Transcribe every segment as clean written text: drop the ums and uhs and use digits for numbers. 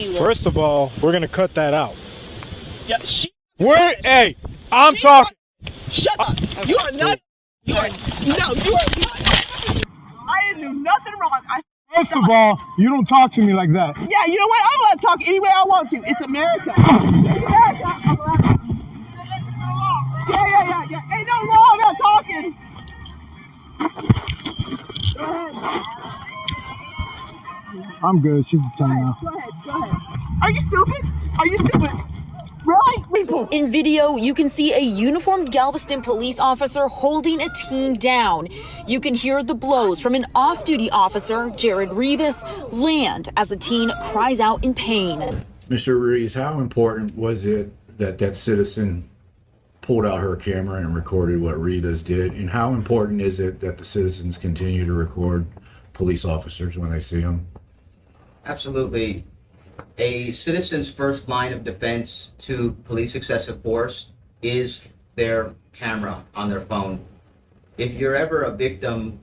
First of all, we're gonna cut that out. Yeah, Hey, I'm talking. Shut up. Okay. You are not. You are not. I didn't do nothing wrong. First of all, you don't talk to me like that. Yeah, you know what? I'm gonna talk any way I want to. It's America. It's America. Yeah. Ain't no law about talking. Go ahead. I'm good. She's the time now. Go ahead. Are you stupid? Really? In video, you can see a uniformed Galveston police officer holding a teen down. You can hear the blows from an off-duty officer, Jared Rivas, land as the teen cries out in pain. Mr. Ruiz, how important was it that that citizen pulled out her camera and recorded what Rivas did? And how important is it that the citizens continue to record police officers when they see them? Absolutely. A citizen's first line of defense to police excessive force is their camera on their phone. If you're ever a victim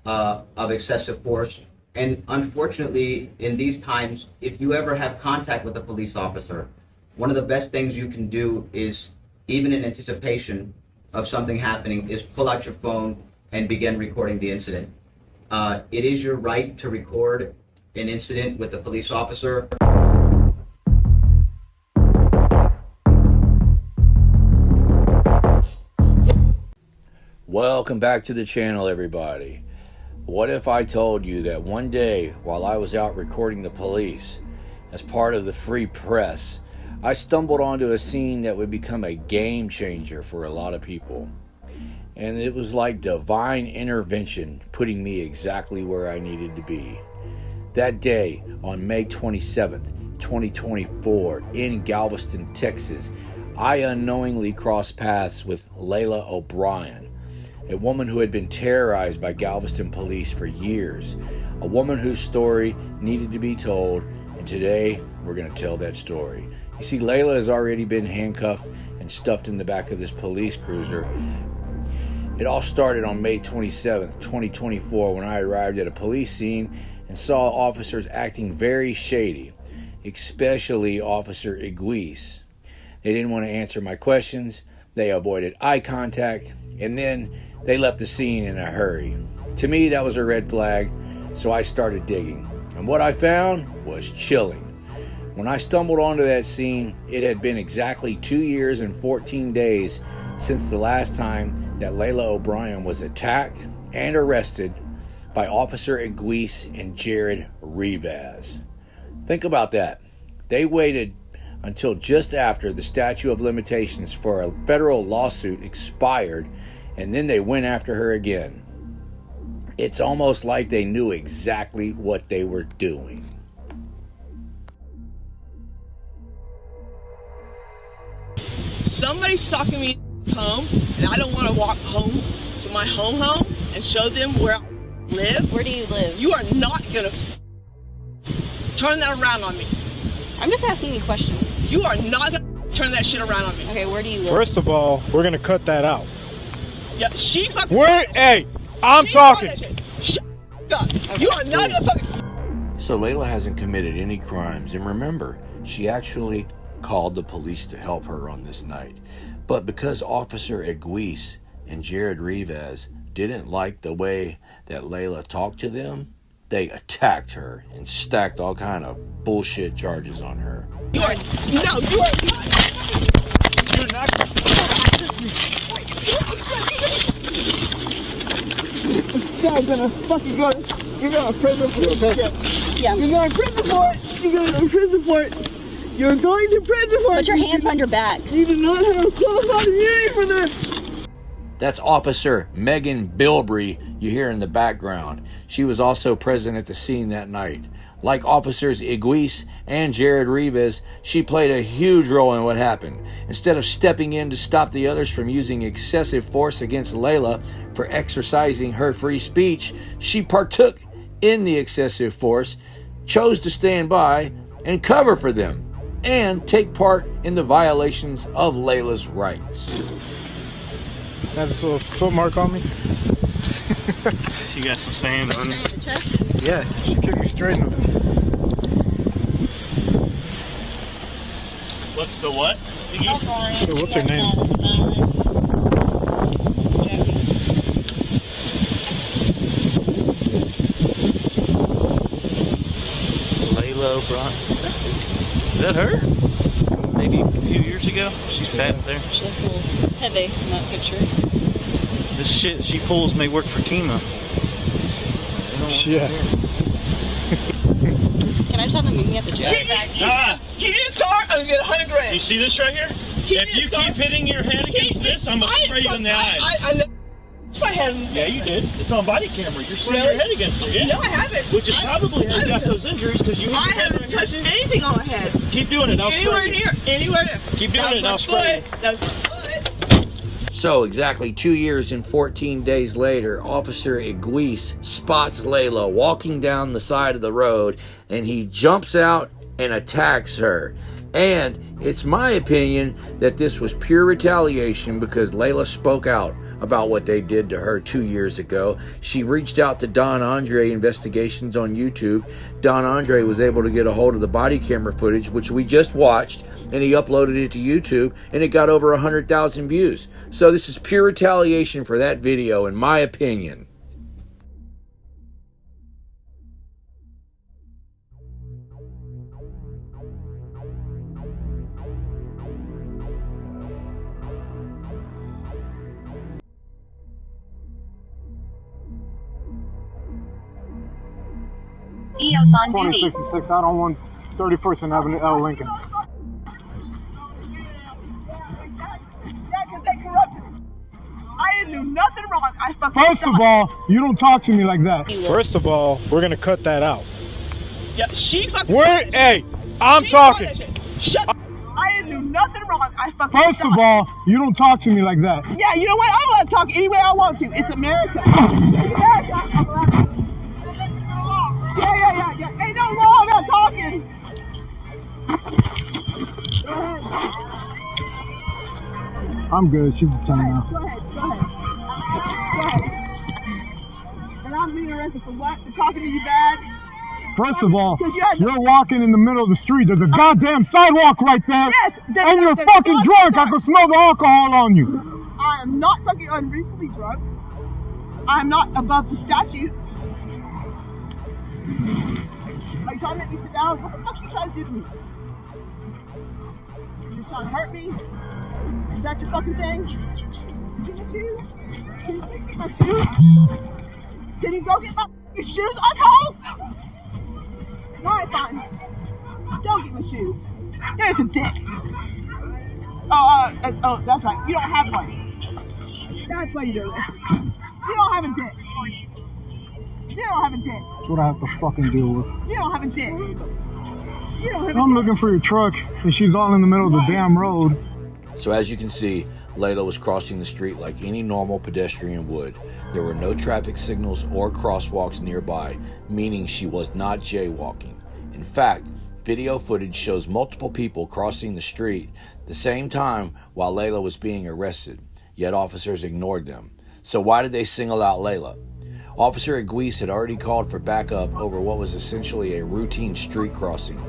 of excessive force, and unfortunately in these times, if you ever have contact with a police officer, one of the best things you can do is, even in anticipation of something happening, is pull out your phone and begin recording the incident. It is your right to record an incident with a police officer. Welcome back to the channel, everybody. What if I told you that one day while I was out recording the police as part of the free press, I stumbled onto a scene that would become a game changer for a lot of people. And it was like divine intervention putting me exactly where I needed to be. That day, on May 27th, 2024, in Galveston, Texas, I unknowingly crossed paths with Lila O'Brien, a woman who had been terrorized by Galveston police for years, a woman whose story needed to be told, and today we're going to tell that story. You see, Lila has already been handcuffed and stuffed in the back of this police cruiser. It all started on May 27th, 2024, when I arrived at a police scene and saw officers acting very shady, especially Officer Iguis. They didn't want to answer my questions, they avoided eye contact, and then they left the scene in a hurry. To me, that was a red flag, so I started digging. And what I found was chilling. When I stumbled onto that scene, it had been exactly 2 years and 14 days since the last time that Lila O'Brien was attacked and arrested by Officer Iguis and Jared Rivas. Think about that. They waited until just after the statute of limitations for a federal lawsuit expired, and then they went after her again. It's almost like they knew exactly what they were doing. Somebody's stalking me home, and I don't want to walk home to my home and show them where I live. Where do you live? You are not gonna turn that around on me. I'm just asking you questions. You are not gonna turn that shit around on me. Okay, where do you live? First of all, we're gonna cut that out. Yeah, she fucking. Hey, I'm talking. Shut up. Okay. You are not gonna fucking. So Layla hasn't committed any crimes, and remember, she actually called the police to help her on this night. But because Officer Iguis and Jared Rivas didn't like the way that Layla talked to them, they attacked her and stacked all kind of bullshit charges on her. You are not. You're not. You're gonna fucking go. You're going to prison for it. Yeah. You're going to prison for it. You're going to prison for it. You're going to prison for it. Put your hands behind your back. You do not have qualified immunity for this. That's Officer Megan Bilbrey you hear in the background. She was also present at the scene that night. Like Officers Iguis and Jared Rivas, she played a huge role in what happened. Instead of stepping in to stop the others from using excessive force against Layla for exercising her free speech, she partook in the excessive force, chose to stand by and cover for them, and take part in the violations of Layla's rights. Has a little foot mark on me. You got some sand on it. The chest? Yeah, she kicked me straight in the What's the what? So what's her name? Lila O'Brien. Is that her? Maybe a few years ago. She's fat there. She looks a little heavy in that picture. This shit she pulls may work for chemo. Yeah. Can I just have them meet me at the gym? Keep his car and get 100 grand. You see this right here? If you keep hitting your head against this, I'm gonna spray you in the eyes. I know. My head. Yeah, you did. It's on body camera. You're slamming your head against it. Yeah. No, I haven't. Which is probably how you got those injuries because you. I haven't touched anything on my head. Keep doing it. I'll Anywhere spray you. near, anywhere there. Keep doing it. And I'll spray you. That was my foot. So, exactly 2 years and 14 days later, Officer Iguis spots Lila walking down the side of the road, and he jumps out and attacks her. And it's my opinion that this was pure retaliation because Lila spoke out about what they did to her 2 years ago. She reached out to Don Andre Investigations on YouTube. Don Andre was able to get a hold of the body camera footage, which we just watched, and he uploaded it to YouTube, and it got over 100,000 views. So this is pure retaliation for that video, in my opinion. EOS on duty. 2066 out on 131st and Avenue L. Lincoln. I didn't do nothing wrong. I fucking. First of all, you don't talk to me like that. First of all, we're gonna cut that out. Yeah, she fucking. Hey, I'm talking. Shut. I didn't do nothing wrong. I fucking. First of all, you don't talk to me like that. Yeah, you know what? I'm gonna talk any way I want to. It's America. Yeah. Ain't no law about talking. Go ahead. I'm good. She's the same now. Go ahead. And I'm being arrested for what? For talking to you bad? First of all, Because you're walking in the middle of the street. There's a goddamn sidewalk right there. Yes. And you're fucking drunk. I can smell the alcohol on you. I am not fucking unreasonably drunk. I'm not above the statute. Are you trying to make me sit down? What the fuck are you trying to do to me? You trying to hurt me? Is that your fucking thing? Get my shoes? Can you get my shoes? Can you go get my shoes, asshole? Alright, fine. Don't get my shoes. There's a dick. Oh, that's right. You don't have one. That's why you do this. You don't have a dick. You don't have a dick. That's what I have to fucking deal with. You don't have a dick. You don't have a I'm looking for your truck, and she's all in the middle of the damn road. So as you can see, Lila was crossing the street like any normal pedestrian would. There were no traffic signals or crosswalks nearby, meaning she was not jaywalking. In fact, video footage shows multiple people crossing the street the same time while Lila was being arrested, yet officers ignored them. So why did they single out Lila? Officer Iguis had already called for backup over what was essentially a routine street crossing.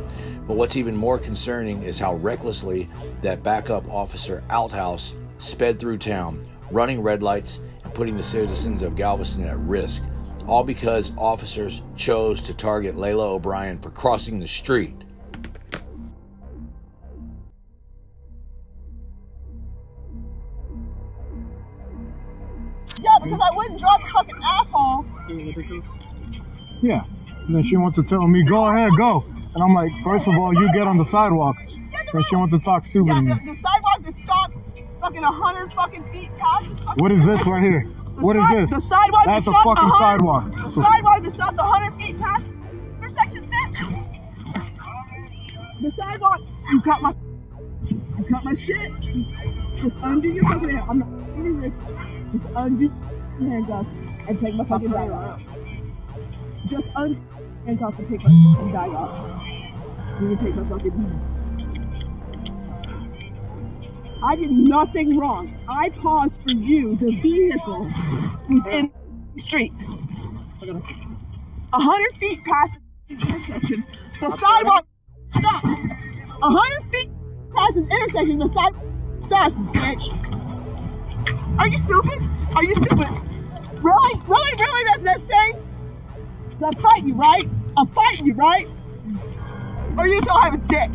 But what's even more concerning is how recklessly that backup officer Outhouse sped through town, running red lights and putting the citizens of Galveston at risk, all because officers chose to target Lila O'Brien for crossing the street. Yeah, because I wouldn't drive a fucking asshole. Yeah. And then she wants to tell me, go ahead, go. And I'm like, first of all, you get on the sidewalk. And she wants to talk stupid Yeah, to me. the sidewalk that stops fucking 100 fucking feet past. What is this right here? What is this? The sidewalk That's that a stops fucking 100 sidewalk. The sidewalk that stops 100 feet past intersection 6. The sidewalk. You cut my shit. Just undo your fucking hand. I'm not doing this. Just undo your handcuffs and take my fucking bag off. Just undo your handcuffs and take my fucking bag off. You can take my fucking bag. I did nothing wrong. I paused for you. The vehicle was in the street. 100 feet past the intersection. The sidewalk stops. 100 feet past past this intersection, the side stops, bitch. Are you stupid? Are you stupid? Really? Really? Really? That's necessary? I'm fighting you, right? I'm fighting you, right? Or you just don't have a dick?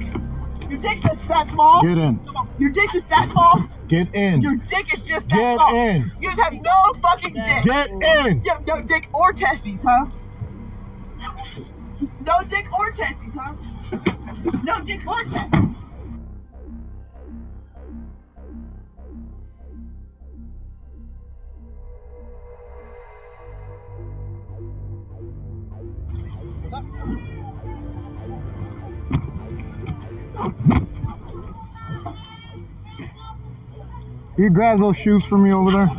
Your dick's just that small? Get in. Your dick's just that small? Get in. Your dick is just that small. Get in. You just have no fucking dick. Get in. You have no dick or testes, huh? No dick or testes, huh? No dick or testes. You grab those shoes for me over there.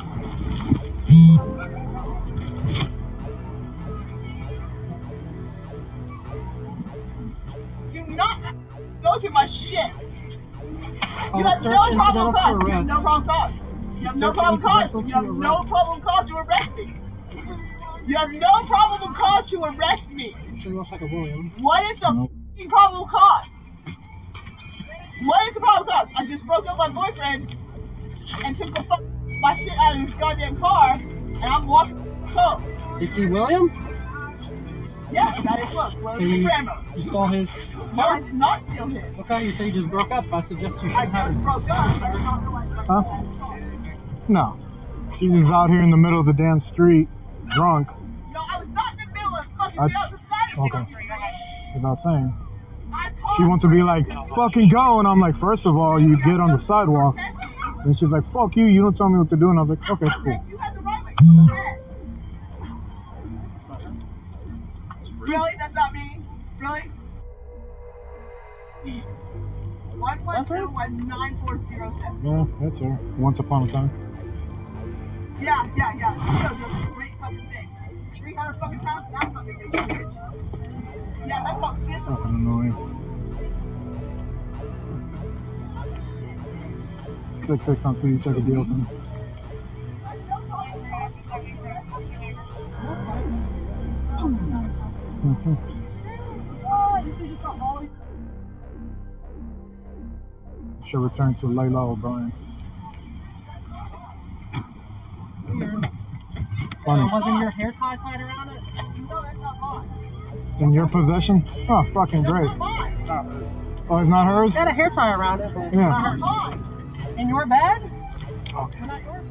Do not go through my shit. You have search no incidental problem to cause. You have arrest. no problem cause. You have no Search problem cause. incidental You to have no arrest. problem cause to arrest me. You have no problem cause to arrest me. Sure looks like a William. What is the fucking problem cause? What is the problem cause? I just broke up with my boyfriend and took my shit out of his goddamn car, and I'm walking home. Is he William? Yes, that is look. Where's So the grandma? you stole his No, I did not steal his. Okay, you say you just broke up. I suggest you I should have just his. broke up. I did not know I broke Huh? up. No. She's just out here in the middle of the damn street, drunk. No, I was not in the middle of fucking That's- street. I was beside of okay. the street. As I was saying. I She wants to be like, fucking go. And I'm like, first of all, you get on the sidewalk. And she's like, fuck you. You don't tell me what to do. And I was like, okay, cool. You had the right way. Go ahead. Really? That's not me? Really? 117-9407. Yeah, that's her. Once upon a time. Yeah. That's a great fucking thing. 300 fucking pounds, not fucking big, bitch. Yeah, that's fucking dismal. Fucking annoying. 6-6 on 2, you take a deal from me. Should return to Lila O'Brien. Funny. Wasn't your hair tied around it? No, that's not mine. In your possession? Oh, fucking great. That's not mine. Oh, it's not hers? It had a hair tie around it, but it's Yeah. not hers. Mine. In your bag? Okay. Not yours.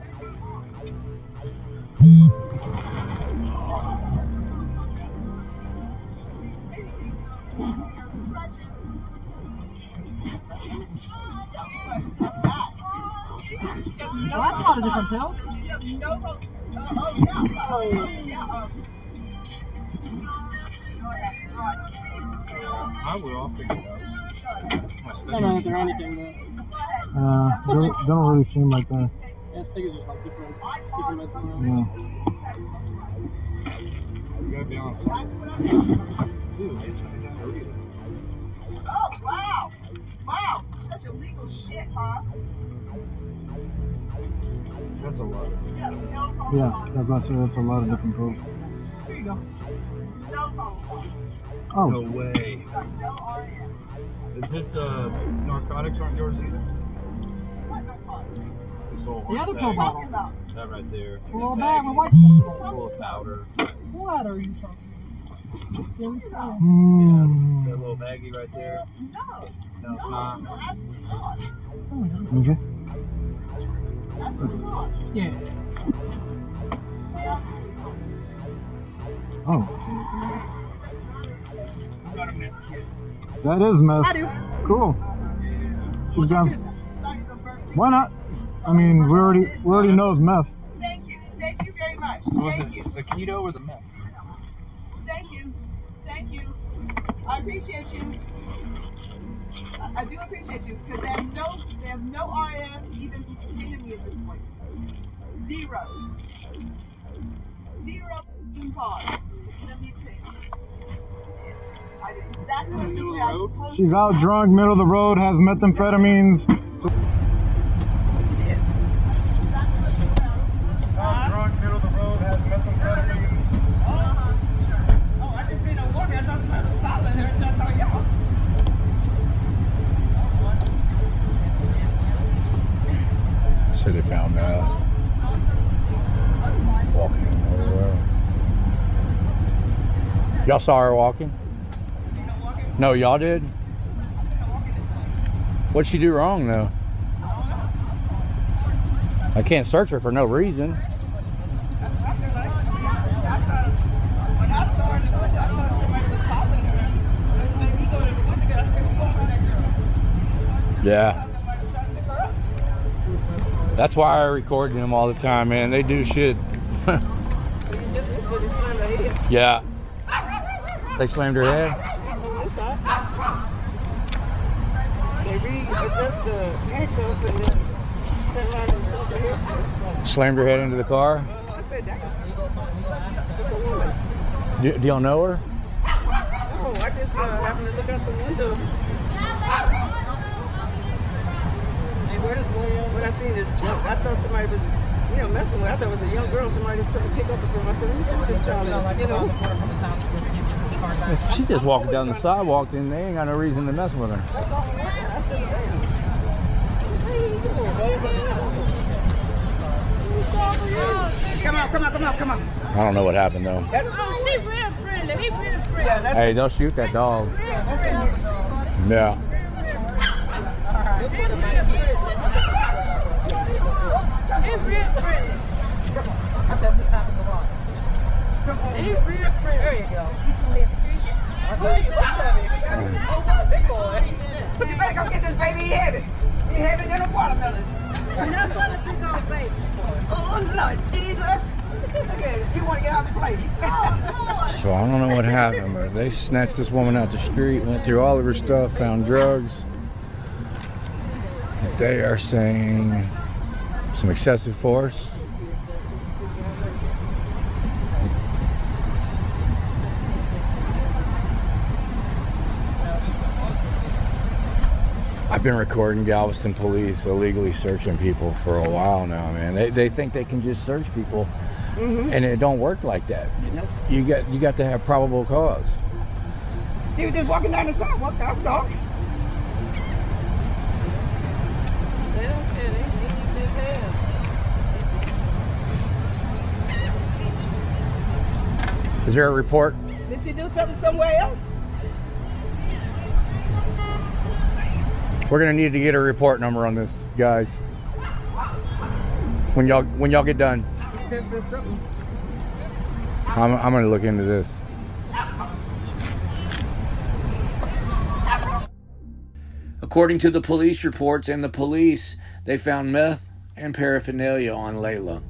Well, that's a lot of different pills. I will. I'll figure it out. I don't know if they're anything, but They don't really seem like that. I think it's just like different medicine. Yeah. You gotta be honest. Ooh, Oh, wow. Wow. That's illegal shit, huh? that's a lot. Yeah, that's what I said. That's a lot of different pills. There you go. No problem. Oh, No way. No RS. Is this narcotics aren't yours either? What narcotics? This whole The other bag, pill bottle. About? that right there. A little bag with white stuff. Full of powder. What are you talking about? mm. That little baggie right there. No. No, it's not. No, absolutely not. Okay. Absolutely not. Yeah. Oh. That is meth. I do. Cool. She's got. Sorry, the burger. Why not? I mean, we already know it's meth. Thank you. Thank you very much. Was Thank you. it the keto or the meth? Thank you. Thank you. I appreciate you. I do appreciate you because they have no RAS to even be speaking to me at this point. Zero f***ing cause. Let me tell you. I did exactly what you were supposed to She's out drunk, middle of the road, has methamphetamines. She did. Exactly what you were supposed to. Out drunk, middle of the road, has methamphetamines. Oh, I just seen a woman. I thought somebody was following her until I saw y'all. So they found walking nowhere. Y'all saw her walking? No, y'all did? What'd she do wrong though? I can't search her for no reason. Yeah. That's why I record them all the time, man. They do shit. Yeah. They slammed her head? They readjust the handcuffs and then turn around and shove her head. Slammed her head into the car? I said, damn. It's a woman. Do y'all know her? Oh, I just happened to look out the window. When I seen this truck, I thought somebody was, messing with. I thought it was a young girl. Somebody was trying to pick up or something. I said, let me see what this child is, If she just walking down the sidewalk, then they ain't got no reason to mess with her. I said, damn. Come on. I don't know what happened though. Oh, she real friendly. He real friendly. Hey, don't shoot that dog. Yeah. I said this happens a lot. He's real friendly. There you go. I said, what's that? Big boy. You better go get this baby heavy. He heavy than a watermelon. Another one to pick on baby. Oh, Lord Jesus. Okay, you want to get out the plate. So I don't know what happened, but they snatched this woman out the street, went through all of her stuff, found drugs. They are saying some excessive force. I've been recording Galveston police illegally searching people for a while now, man. They think they can just search people, and it don't work like that. You got to have probable cause. She was just walking down the sidewalk. I saw her. They don't care. They need his head. Is there a report? Did she do something somewhere else? We're gonna need to get a report number on this, guys. When y'all get done. Just said something. I'm gonna look into this. According to the police reports and the police, they found meth and paraphernalia on Lila.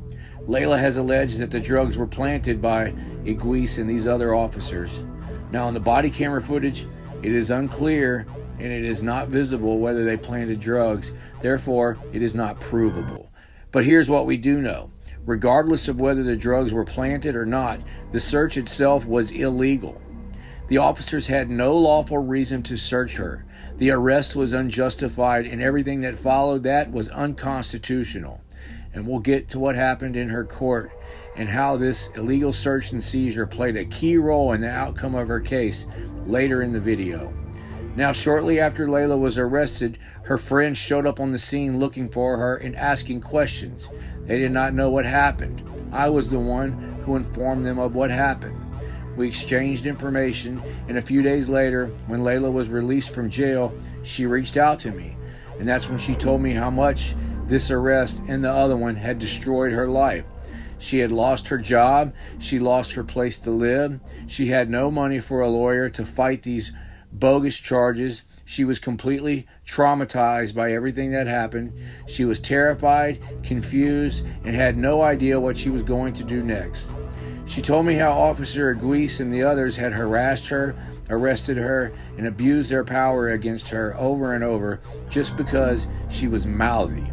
Lila has alleged that the drugs were planted by Iguis and these other officers. Now, in the body camera footage, it is unclear and it is not visible whether they planted drugs. Therefore, it is not provable. But here's what we do know. Regardless of whether the drugs were planted or not, the search itself was illegal. The officers had no lawful reason to search her. The arrest was unjustified, and everything that followed that was unconstitutional. And we'll get to what happened in her court and how this illegal search and seizure played a key role in the outcome of her case later in the video. Now, shortly after Lila was arrested, her friends showed up on the scene looking for her and asking questions. They did not know what happened. I was the one who informed them of what happened. We exchanged information, and a few days later, when Lila was released from jail, she reached out to me. And that's when she told me how much this arrest and the other one had destroyed her life. She had lost her job. She lost her place to live. She had no money for a lawyer to fight these bogus charges. She was completely traumatized by everything that happened. She was terrified, confused, and had no idea what she was going to do next. She told me how Officer Iguis and the others had harassed her, arrested her, and abused their power against her over and over just because she was mouthy.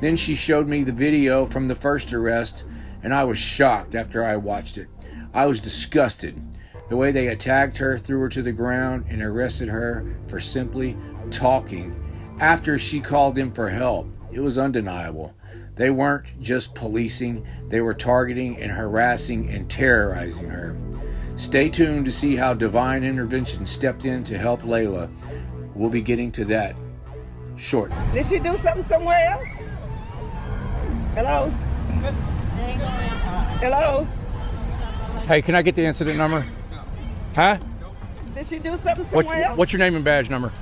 Then she showed me the video from the first arrest, and I was shocked after I watched it. I was disgusted. The way they attacked her, threw her to the ground, and arrested her for simply talking after she called them for help. It was undeniable. They weren't just policing, they were targeting and harassing and terrorizing her. Stay tuned to see how divine intervention stepped in to help Lila. We'll be getting to that shortly. Did she do something somewhere else? Hello? Hello? Hey, can I get the incident number? Huh? Did she do something somewhere else? What's your name and badge number?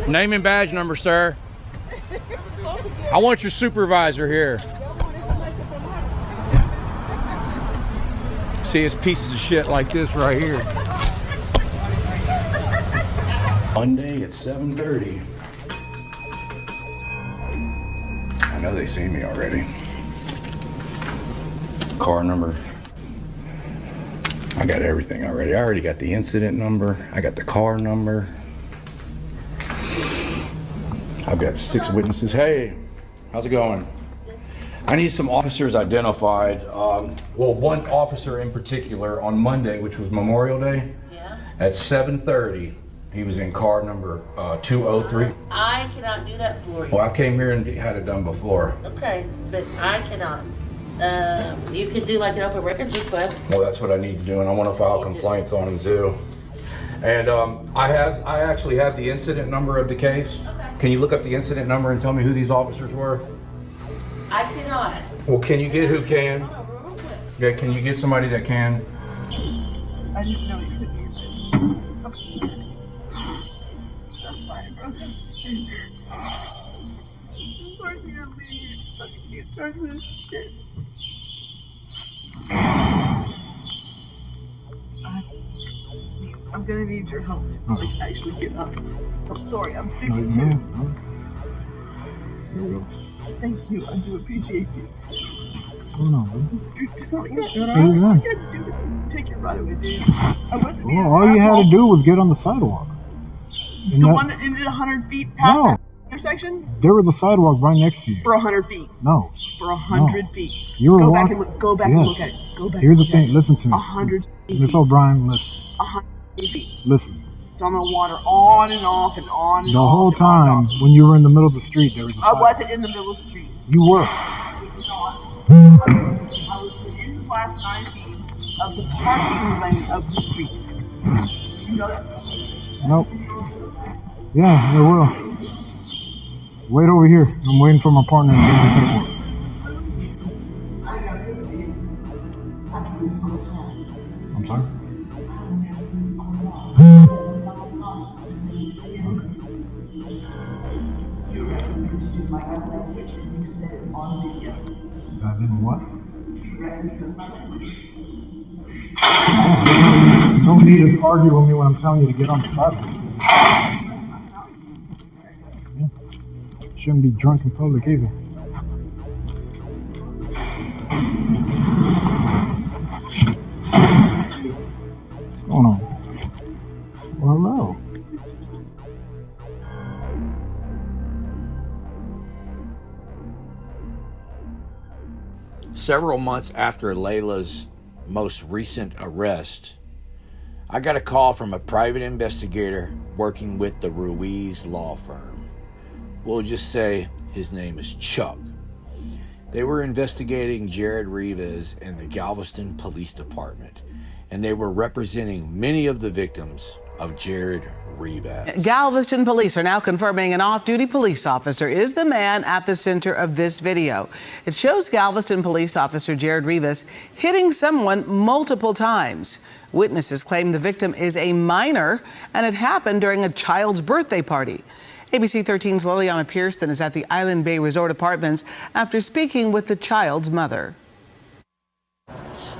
Name and badge number, sir. I want your supervisor here. See, it's pieces of shit like this right here. Monday at 7:30. I know they see me already. Car number. I got everything already. I already got the incident number. I got the car number. I've got 6 witnesses. Hey, how's it going? I need some officers identified. Well, one officer in particular on Monday, which was Memorial Day, at 7:30. He was in car number 203. I cannot do that for you. Well, I came here and had it done before. Okay, but I cannot. You can do like an open records request. Well, that's what I need to do, and I want to file complaints on him too. And I actually have the incident number of the case. Okay. Can you look up the incident number and tell me who these officers were? I cannot. Well, can you get who can? Yeah, can you get somebody that can? I didn't know you could use it. That's fine, bro. I'm gonna need your help to like actually get up. I'm sorry, I'm 52. Here we go. Thank you, I do appreciate you. What's going on, baby? Just not yet. Take your right away, dude. I wasn't being Well, all you had to do was get on the sidewalk. The one that ended 100 feet past that intersection? There was a sidewalk right next to you. For 100 feet. No. For 100 feet. You were go walking. back and look. Go back and look at it. Go back. Here's the thing. Listen to me. 100 feet. Miss O'Brien, listen. 100 feet. Listen. So I'm gonna water on and off and on. The whole time when you were in the middle of the street, there was a sidewalk. I wasn't in the middle of the street. You were. I was within the last 9 feet of the parking lane of the street. You know that? Nope. Yeah, there will. Wait over here. I'm waiting for my partner to get the paperwork. I'm sorry? I didn't what? You don't need to argue with me when I'm telling you to get on the sidewalk. Yeah. Shouldn't be drunk in public either. What's going on? Well, hello. Several months after Lila's most recent arrest, I got a call from a private investigator working with the Ruiz Law Firm. We'll just say his name is Chuck. They were investigating Jared Rivas in the Galveston Police Department, and they were representing many of the victims of Jared Rivas. Galveston police are now confirming an off-duty police officer is the man at the center of this video. It shows Galveston police officer Jared Rivas hitting someone multiple times. Witnesses claim the victim is a minor and it happened during a child's birthday party. ABC 13's Liliana Pearson is at the Island Bay Resort Apartments after speaking with the child's mother.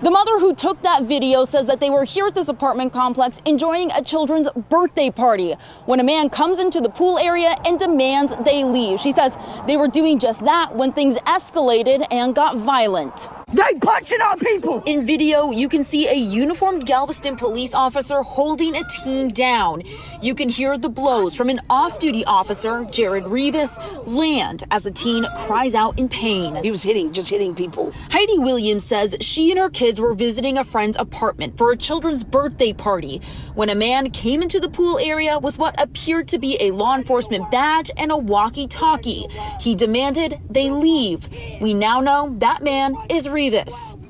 The mother who took that video says that they were here at this apartment complex enjoying a children's birthday party when a man comes into the pool area and demands they leave. She says they were doing just that when things escalated and got violent. They punching on people! In video, you can see a uniformed Galveston police officer holding a teen down. You can hear the blows from an off-duty officer, Jared Rivas, land as the teen cries out in pain. He was just hitting people. Heidi Williams says she and her kids were visiting a friend's apartment for a children's birthday party when a man came into the pool area with what appeared to be a law enforcement badge and a walkie-talkie. He demanded they leave. We now know that man is Rivas.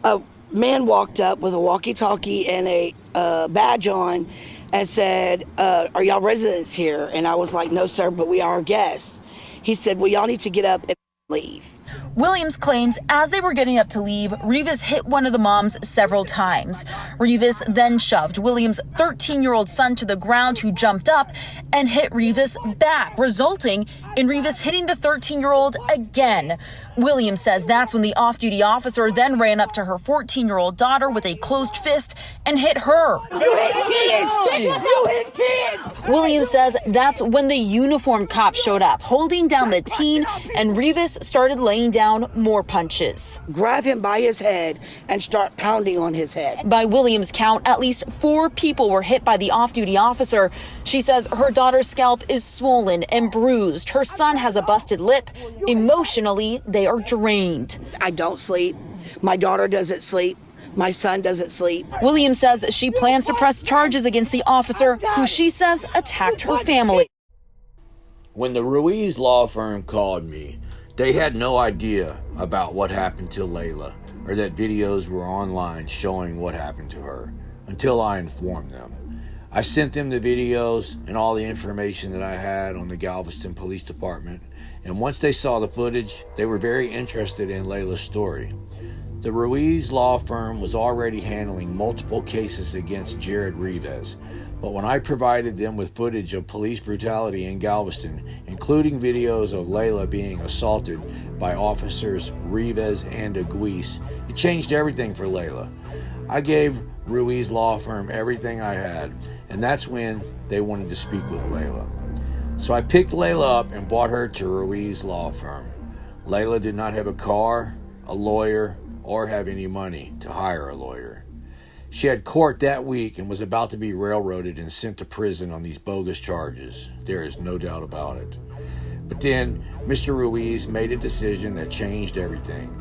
A man walked up with a walkie-talkie and a badge on and said, are y'all residents here? And I was like, no, sir, but we are guests. He said, well, y'all need to get up and leave. Williams claims as they were getting up to leave, Rivas hit one of the moms several times. Rivas then shoved Williams' 13-year-old son to the ground, who jumped up and hit Rivas back, resulting in Rivas hitting the 13-year-old again. Williams says that's when the off-duty officer then ran up to her 14-year-old daughter with a closed fist and hit her. You hit kids! You hit kids! Williams says that's when the uniformed cop showed up, holding down the teen, and Rivas started laying down more punches. Grab him by his head and start pounding on his head. By Williams' count, at least 4 people were hit by the off-duty officer. She says her daughter's scalp is swollen and bruised. Her son has a busted lip. Emotionally, they are drained. I don't sleep. My daughter doesn't sleep. My son doesn't sleep. Williams says she plans to press charges against the officer who she says attacked her family. When the Ruiz Law Firm called me, they had no idea about what happened to Lila or that videos were online showing what happened to her until I informed them. I sent them the videos and all the information that I had on the Galveston Police Department, and once they saw the footage, they were very interested in Lila's story. The Ruiz Law Firm was already handling multiple cases against Jared Rivas, but when I provided them with footage of police brutality in Galveston, including videos of Lila being assaulted by officers Rivas and Aguis, it changed everything for Lila. I gave Ruiz Law Firm everything I had, and that's when they wanted to speak with Lila. So I picked Lila up and brought her to Ruiz Law Firm. Lila did not have a car, a lawyer, or have any money to hire a lawyer. She had court that week and was about to be railroaded and sent to prison on these bogus charges. There is no doubt about it. But then Mr. Ruiz made a decision that changed everything.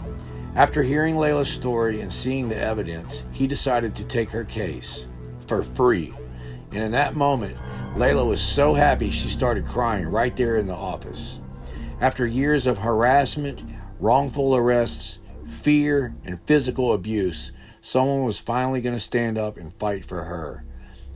After hearing Lila's story and seeing the evidence, he decided to take her case for free. And in that moment, Lila was so happy she started crying right there in the office. After years of harassment, wrongful arrests, fear, and physical abuse, someone was finally going to stand up and fight for her.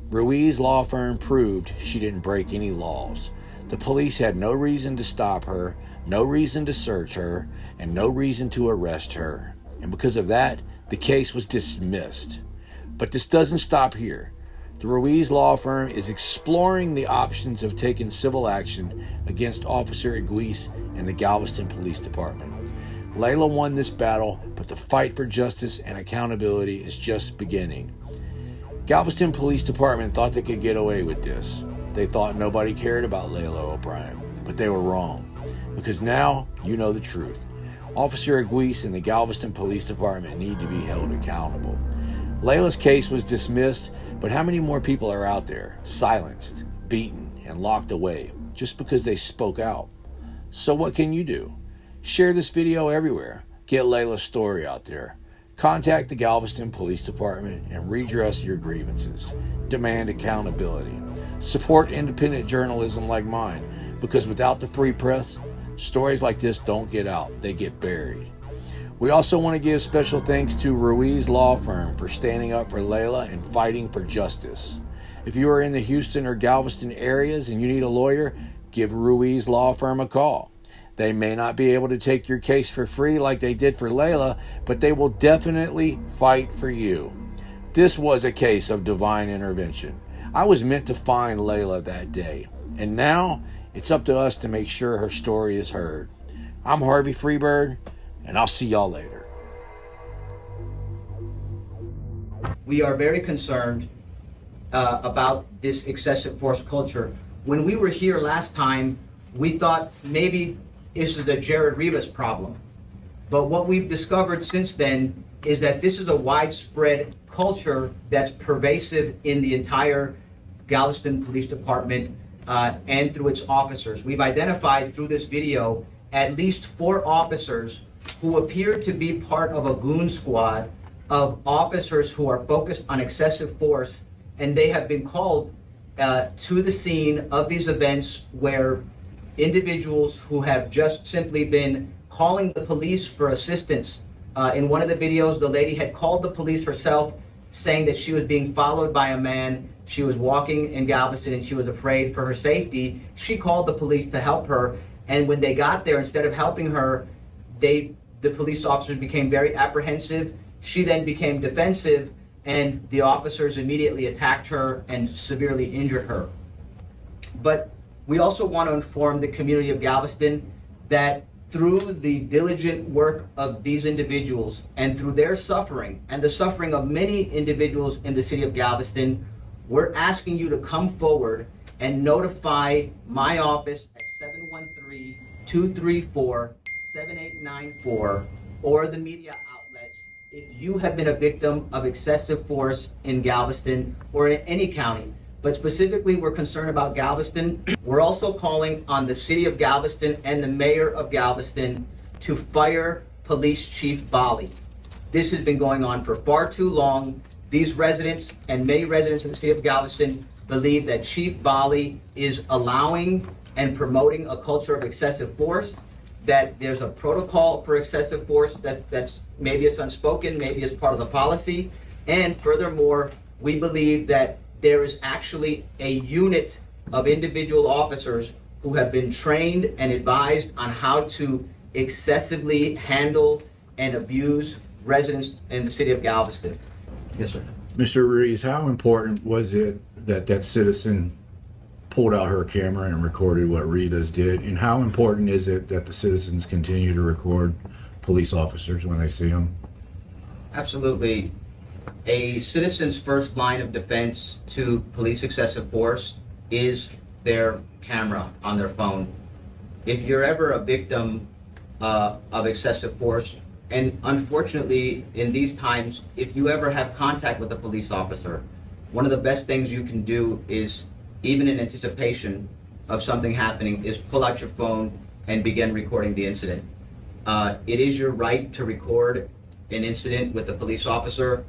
Ruiz Law Firm proved she didn't break any laws. The police had no reason to stop her, no reason to search her, and no reason to arrest her. And because of that, the case was dismissed. But this doesn't stop here. The Ruiz Law Firm is exploring the options of taking civil action against Officer Aguis and the Galveston Police Department. Lila won this battle, but the fight for justice and accountability is just beginning. Galveston Police Department thought they could get away with this. They thought nobody cared about Lila O'Brien, but they were wrong. Because now, you know the truth. Officer Aguis and the Galveston Police Department need to be held accountable. Lila's case was dismissed, but how many more people are out there, silenced, beaten, and locked away, just because they spoke out? So what can you do? Share this video everywhere. Get Lila's story out there. Contact the Galveston Police Department and redress your grievances. Demand accountability. Support independent journalism like mine, because without the free press, stories like this don't get out. They get buried. We also want to give special thanks to Ruiz Law Firm for standing up for Lila and fighting for justice. If you are in the Houston or Galveston areas and you need a lawyer, give Ruiz Law Firm a call. They may not be able to take your case for free like they did for Lila, but they will definitely fight for you. This was a case of divine intervention. I was meant to find Lila that day, and now it's up to us to make sure her story is heard. I'm Harvey Freebird, and I'll see y'all later. We are very concerned about this excessive force culture. When we were here last time, we thought maybe this is the Jared Rivas problem. But what we've discovered since then is that this is a widespread culture that's pervasive in the entire Galveston Police Department and through its officers. We've identified through this video at least 4 officers who appear to be part of a goon squad of officers who are focused on excessive force, and they have been called to the scene of these events where individuals who have just simply been calling the police for assistance. In one of the videos, the lady had called the police herself, saying that she was being followed by a man. She was walking in Galveston and she was afraid for her safety. She called the police to help her, and when they got there, instead of helping her, the police officers became very apprehensive. She then became defensive, and the officers immediately attacked her and severely injured her. But we also want to inform the community of Galveston that through the diligent work of these individuals and through their suffering and the suffering of many individuals in the city of Galveston, we're asking you to come forward and notify my office at 713-234-7894 or the media outlets if you have been a victim of excessive force in Galveston or in any county. But specifically, we're concerned about Galveston. We're also calling on the city of Galveston and the mayor of Galveston to fire Police Chief Bali. This has been going on for far too long. These residents and many residents in the city of Galveston believe that Chief Bali is allowing and promoting a culture of excessive force, that there's a protocol for excessive force that's maybe it's unspoken, maybe it's part of the policy. And furthermore, we believe that there is actually a unit of individual officers who have been trained and advised on how to excessively handle and abuse residents in the city of Galveston. Yes, sir. Mr. Ruiz, how important was it that that citizen pulled out her camera and recorded what Rita's did? And how important is it that the citizens continue to record police officers when they see them? Absolutely. A citizen's first line of defense to police excessive force is their camera on their phone. If you're ever a victim of excessive force, and unfortunately in these times, if you ever have contact with a police officer, one of the best things you can do is, even in anticipation of something happening, is pull out your phone and begin recording the incident. It is your right to record an incident with a police officer.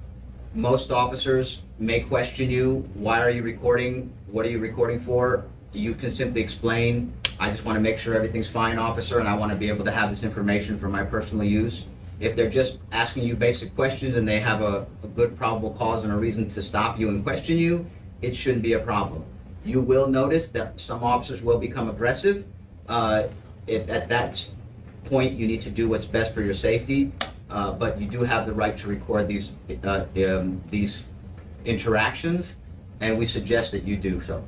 Most officers may question you, why are you recording? What are you recording for? You can simply explain, I just want to make sure everything's fine, officer, and I want to be able to have this information for my personal use. If they're just asking you basic questions and they have a good probable cause and a reason to stop you and question you, it shouldn't be a problem. You will notice that some officers will become aggressive. At that point, you need to do what's best for your safety. But you do have the right to record these interactions, and we suggest that you do so.